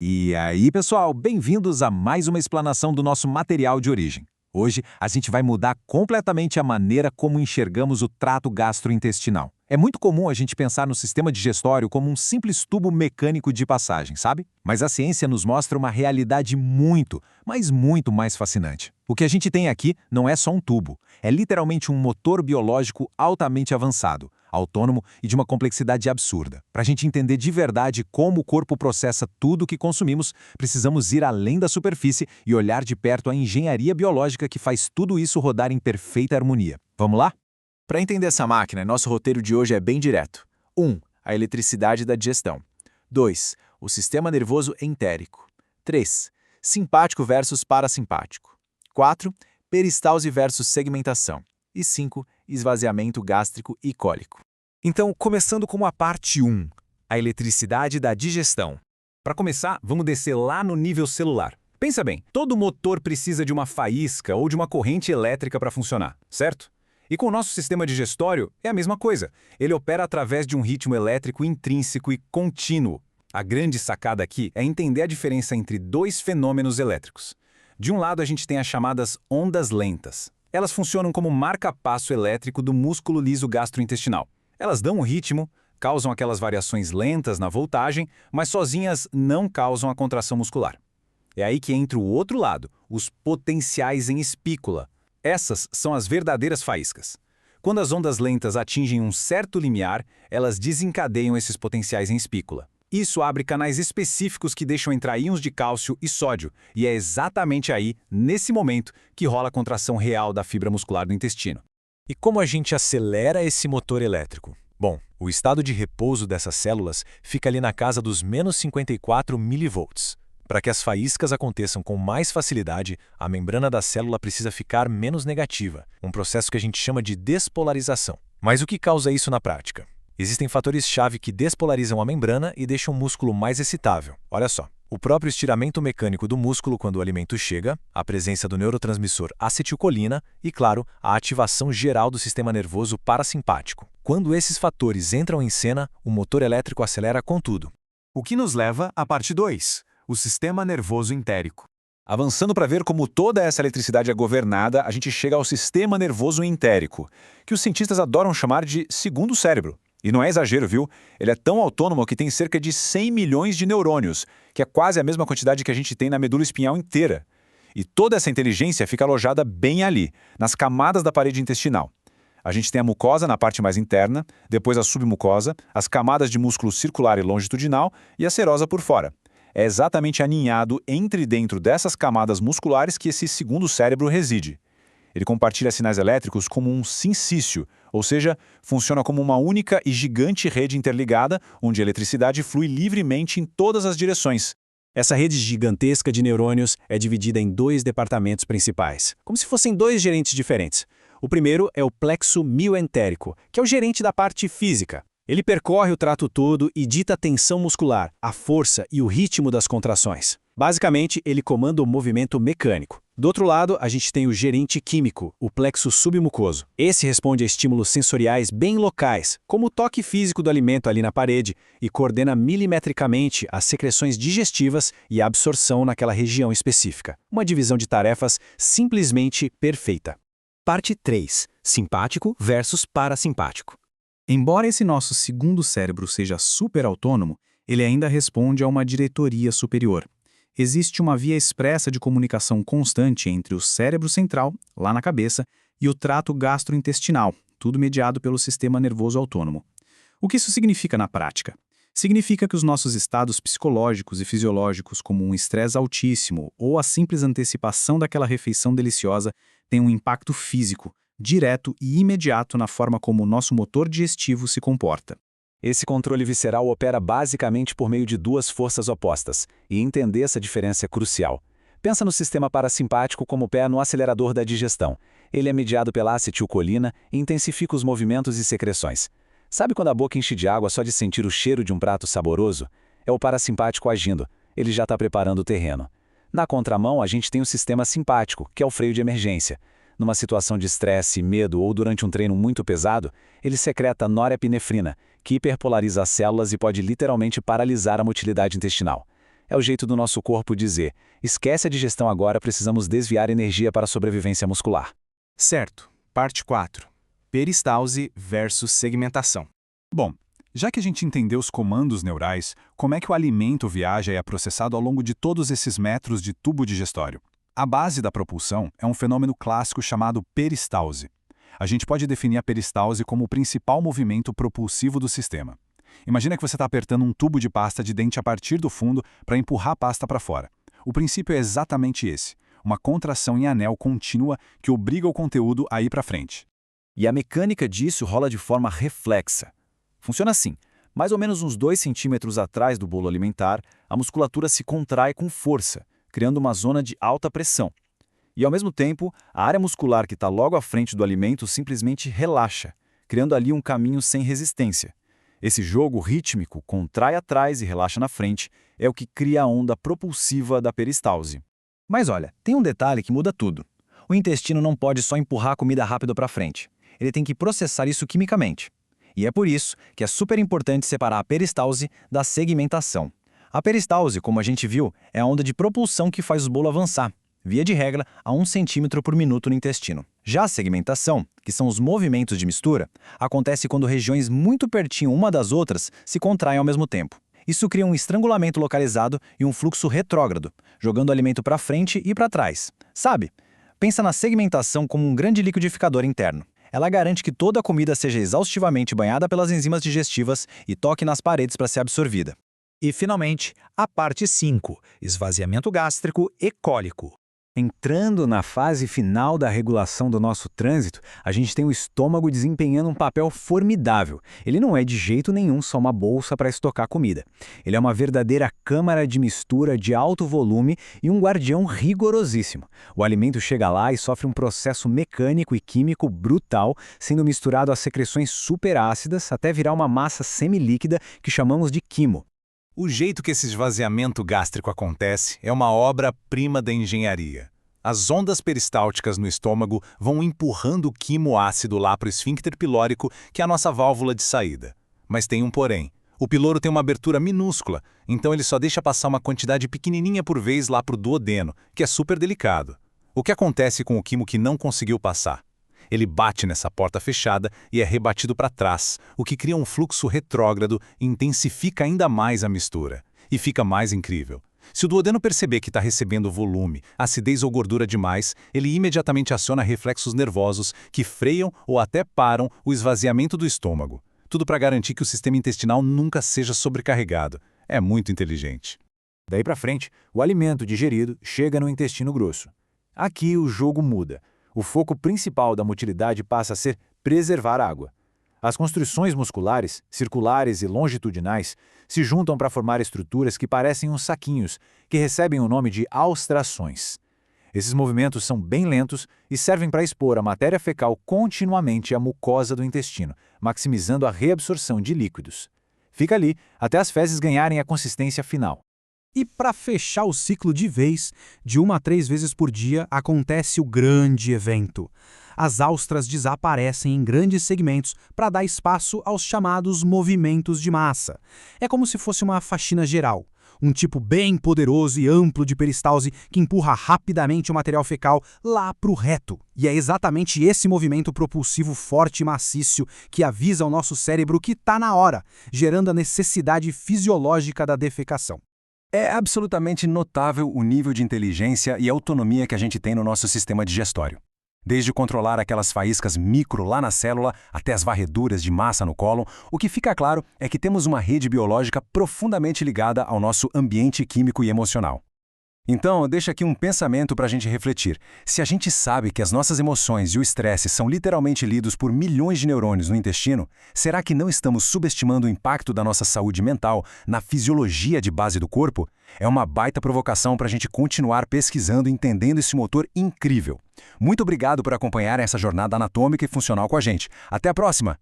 E aí, pessoal, bem-vindos a mais uma explanação do nosso material de origem. Hoje, a gente vai mudar completamente a maneira como enxergamos o trato gastrointestinal. É muito comum a gente pensar no sistema digestório como um simples tubo mecânico de passagem, sabe? Mas a ciência nos mostra uma realidade muito, mas muito mais fascinante. O que a gente tem aqui não é só um tubo, é literalmente um motor biológico altamente avançado, autônomo e de uma complexidade absurda. Para a gente entender de verdade como o corpo processa tudo o que consumimos, precisamos ir além da superfície e olhar de perto a engenharia biológica que faz tudo isso rodar em perfeita harmonia. Vamos lá? Para entender essa máquina, nosso roteiro de hoje é bem direto. 1. A eletricidade da digestão. 2. O sistema nervoso entérico. 3. Simpático versus parasimpático. 4. Peristalse versus segmentação. E 5. Esvaziamento gástrico e cólico. Então, começando com a parte 1, a eletricidade da digestão. Para começar, vamos descer lá no nível celular. Pensa bem, todo motor precisa de uma faísca ou de uma corrente elétrica para funcionar, certo? E com o nosso sistema digestório é a mesma coisa. Ele opera através de um ritmo elétrico intrínseco e contínuo. A grande sacada aqui é entender a diferença entre dois fenômenos elétricos. De um lado, a gente tem as chamadas ondas lentas. Elas funcionam como marca-passo elétrico do músculo liso gastrointestinal. Elas dão um ritmo, causam aquelas variações lentas na voltagem, mas sozinhas não causam a contração muscular. É aí que entra o outro lado, os potenciais em espícula. Essas são as verdadeiras faíscas. Quando as ondas lentas atingem um certo limiar, elas desencadeiam esses potenciais em espícula. Isso abre canais específicos que deixam entrar íons de cálcio e sódio, e é exatamente aí, nesse momento, que rola a contração real da fibra muscular do intestino. E como a gente acelera esse motor elétrico? Bom, o estado de repouso dessas células fica ali na casa dos menos 54 milivolts. Para que as faíscas aconteçam com mais facilidade, a membrana da célula precisa ficar menos negativa, um processo que a gente chama de despolarização. Mas o que causa isso na prática? Existem fatores-chave que despolarizam a membrana e deixam o músculo mais excitável. Olha só, o próprio estiramento mecânico do músculo quando o alimento chega, a presença do neurotransmissor acetilcolina e, claro, a ativação geral do sistema nervoso parasimpático. Quando esses fatores entram em cena, o motor elétrico acelera com tudo. O que nos leva à parte 2. O sistema nervoso entérico. Avançando para ver como toda essa eletricidade é governada, a gente chega ao sistema nervoso entérico, que os cientistas adoram chamar de segundo cérebro. E não é exagero, viu? Ele é tão autônomo que tem cerca de 100 milhões de neurônios, que é quase a mesma quantidade que a gente tem na medula espinhal inteira. E toda essa inteligência fica alojada bem ali, nas camadas da parede intestinal. A gente tem a mucosa na parte mais interna, depois a submucosa, as camadas de músculo circular e longitudinal e a serosa por fora. É exatamente aninhado entre e dentro dessas camadas musculares que esse segundo cérebro reside. Ele compartilha sinais elétricos como um sincício, ou seja, funciona como uma única e gigante rede interligada, onde a eletricidade flui livremente em todas as direções. Essa rede gigantesca de neurônios é dividida em dois departamentos principais, como se fossem dois gerentes diferentes. O primeiro é o plexo mioentérico, que é o gerente da parte física. Ele percorre o trato todo e dita a tensão muscular, a força e o ritmo das contrações. Basicamente, ele comanda o movimento mecânico. Do outro lado, a gente tem o gerente químico, o plexo submucoso. Esse responde a estímulos sensoriais bem locais, como o toque físico do alimento ali na parede, e coordena milimetricamente as secreções digestivas e a absorção naquela região específica. Uma divisão de tarefas simplesmente perfeita. Parte 3. Simpático versus parasimpático. Embora esse nosso segundo cérebro seja super autônomo, ele ainda responde a uma diretoria superior. Existe uma via expressa de comunicação constante entre o cérebro central, lá na cabeça, e o trato gastrointestinal, tudo mediado pelo sistema nervoso autônomo. O que isso significa na prática? Significa que os nossos estados psicológicos e fisiológicos, como um estresse altíssimo ou a simples antecipação daquela refeição deliciosa, têm um impacto físico, direto e imediato na forma como o nosso motor digestivo se comporta. Esse controle visceral opera basicamente por meio de duas forças opostas, e entender essa diferença é crucial. Pensa no sistema parasimpático como o pé no acelerador da digestão. Ele é mediado pela acetilcolina e intensifica os movimentos e secreções. Sabe quando a boca enche de água só de sentir o cheiro de um prato saboroso? É o parasimpático agindo, ele já está preparando o terreno. Na contramão, a gente tem o sistema simpático, que é o freio de emergência. Numa situação de estresse, medo ou durante um treino muito pesado, ele secreta norepinefrina, que hiperpolariza as células e pode literalmente paralisar a motilidade intestinal. É o jeito do nosso corpo dizer: esquece a digestão agora, precisamos desviar energia para a sobrevivência muscular. Certo. Parte 4. Peristalse versus segmentação. Bom, já que a gente entendeu os comandos neurais, como é que o alimento viaja e é processado ao longo de todos esses metros de tubo digestório? A base da propulsão é um fenômeno clássico chamado peristalse. A gente pode definir a peristalse como o principal movimento propulsivo do sistema. Imagina que você está apertando um tubo de pasta de dente a partir do fundo para empurrar a pasta para fora. O princípio é exatamente esse, uma contração em anel contínua que obriga o conteúdo a ir para frente. E a mecânica disso rola de forma reflexa. Funciona assim: mais ou menos uns 2 centímetros atrás do bolo alimentar, a musculatura se contrai com força, criando uma zona de alta pressão. E, ao mesmo tempo, a área muscular que está logo à frente do alimento simplesmente relaxa, criando ali um caminho sem resistência. Esse jogo rítmico, contrai atrás e relaxa na frente, é o que cria a onda propulsiva da peristalse. Mas olha, tem um detalhe que muda tudo. O intestino não pode só empurrar a comida rápido para frente. Ele tem que processar isso quimicamente. E é por isso que é super importante separar a peristalse da segmentação. A peristalse, como a gente viu, é a onda de propulsão que faz o bolo avançar, via de regra, a 1 centímetro por minuto no intestino. Já a segmentação, que são os movimentos de mistura, acontece quando regiões muito pertinho uma das outras se contraem ao mesmo tempo. Isso cria um estrangulamento localizado e um fluxo retrógrado, jogando o alimento para frente e para trás. Sabe? Pensa na segmentação como um grande liquidificador interno. Ela garante que toda a comida seja exaustivamente banhada pelas enzimas digestivas e toque nas paredes para ser absorvida. E, finalmente, a parte 5, esvaziamento gástrico e cólico. Entrando na fase final da regulação do nosso trânsito, a gente tem o estômago desempenhando um papel formidável. Ele não é de jeito nenhum só uma bolsa para estocar comida. Ele é uma verdadeira câmara de mistura de alto volume e um guardião rigorosíssimo. O alimento chega lá e sofre um processo mecânico e químico brutal, sendo misturado a secreções superácidas até virar uma massa semilíquida que chamamos de quimo. O jeito que esse esvaziamento gástrico acontece é uma obra-prima da engenharia. As ondas peristálticas no estômago vão empurrando o quimo ácido lá para o esfíncter pilórico, que é a nossa válvula de saída. Mas tem um porém. O piloro tem uma abertura minúscula, então ele só deixa passar uma quantidade pequenininha por vez lá para o duodeno, que é super delicado. O que acontece com o quimo que não conseguiu passar? Ele bate nessa porta fechada e é rebatido para trás, o que cria um fluxo retrógrado e intensifica ainda mais a mistura. E fica mais incrível. Se o duodeno perceber que está recebendo volume, acidez ou gordura demais, ele imediatamente aciona reflexos nervosos que freiam ou até param o esvaziamento do estômago. Tudo para garantir que o sistema intestinal nunca seja sobrecarregado. É muito inteligente. Daí para frente, o alimento digerido chega no intestino grosso. Aqui o jogo muda. O foco principal da motilidade passa a ser preservar a água. As construções musculares, circulares e longitudinais, se juntam para formar estruturas que parecem uns saquinhos, que recebem o nome de alstrações. Esses movimentos são bem lentos e servem para expor a matéria fecal continuamente à mucosa do intestino, maximizando a reabsorção de líquidos. Fica ali até as fezes ganharem a consistência final. E para fechar o ciclo de vez, de 1 a 3 vezes por dia acontece o grande evento. As alstras desaparecem em grandes segmentos para dar espaço aos chamados movimentos de massa. É como se fosse uma faxina geral. Um tipo bem poderoso e amplo de peristalse que empurra rapidamente o material fecal lá para o reto. E é exatamente esse movimento propulsivo forte e maciço que avisa ao nosso cérebro que está na hora, gerando a necessidade fisiológica da defecação. É absolutamente notável o nível de inteligência e autonomia que a gente tem no nosso sistema digestório. Desde controlar aquelas faíscas micro lá na célula até as varreduras de massa no cólon, o que fica claro é que temos uma rede biológica profundamente ligada ao nosso ambiente químico e emocional. Então, deixa aqui um pensamento para a gente refletir. Se a gente sabe que as nossas emoções e o estresse são literalmente lidos por milhões de neurônios no intestino, será que não estamos subestimando o impacto da nossa saúde mental na fisiologia de base do corpo? É uma baita provocação para a gente continuar pesquisando e entendendo esse motor incrível. Muito obrigado por acompanhar essa jornada anatômica e funcional com a gente. Até a próxima!